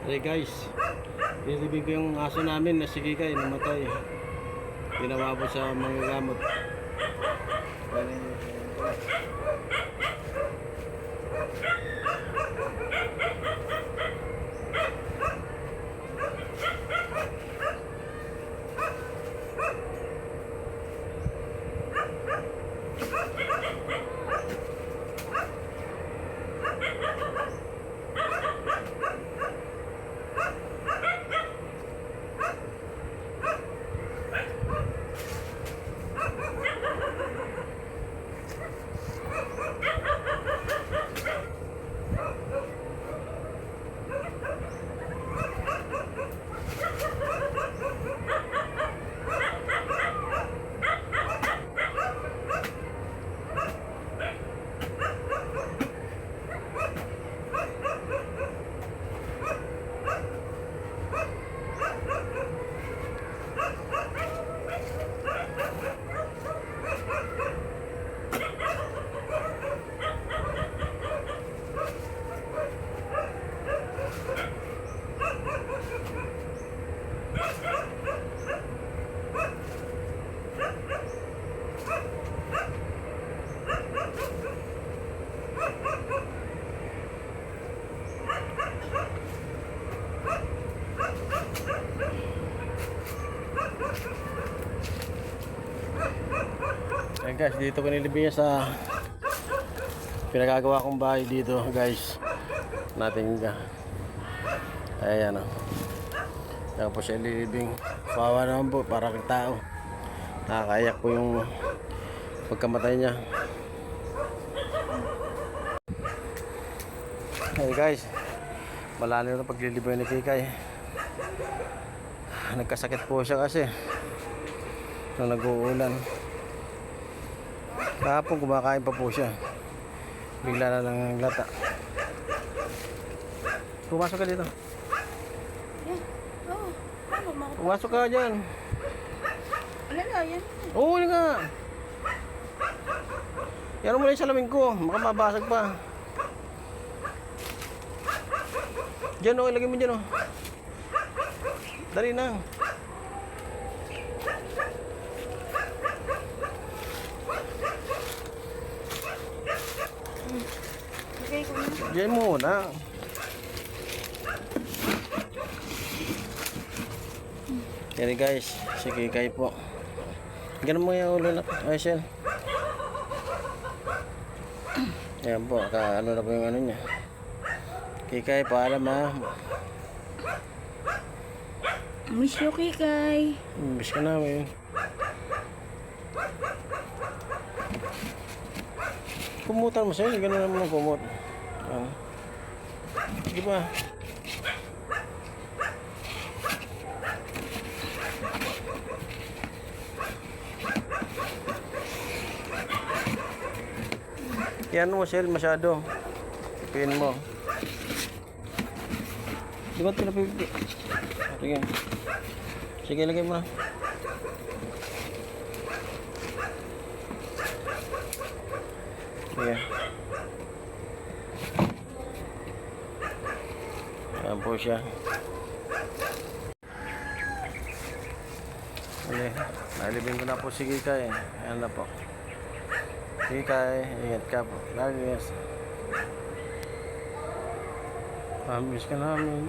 Hey guys, nilibig ko yung aso namin na si Kikay, namatay. Ginawa po sa mga gamot. Ayan guys, dito ko nilibing sa pinagagawa kong bahay dito guys natin ayan o. Ayan po siya nilibing. Kawawa naman po, para kang tao. Nakakayak po yung pagkamatay niya. Ayan guys, malalim na paglilibing ni Kikay. Nagkasakit po siya kasi nung nag-uulan. Kahapon kumakain pa po siya, bigla na lang lata. Pumasok ka dito. Pumasok ka dyan. Wala na, yan. Oo, wala nga. Yan mo na yung salamin ko, baka mabasag pa. Dyan o, ilagay mo dyan o. Dali na. Lagay ko na. Diyan muna. Yan guys, si Kikay po. Ganun mo yung ulo na, Aisel. Yan po, ano na po yung ano niya. Kikay, paalam ha. Miss you, Kikay. Miss ka namin. Pumutan mo sa'yo, ganun naman ang pumut. Sige pa. Yan mo, Sel, masyado. Ipin mo. Di ba ito napipi? Sige. Sige, lagay mo na. Sige. Ayan po siya. Okay. Nalibing ko na po si Kikay. Ayan na po. Kikay, ingat ka po. Lagi yes. Mamiss ka namin.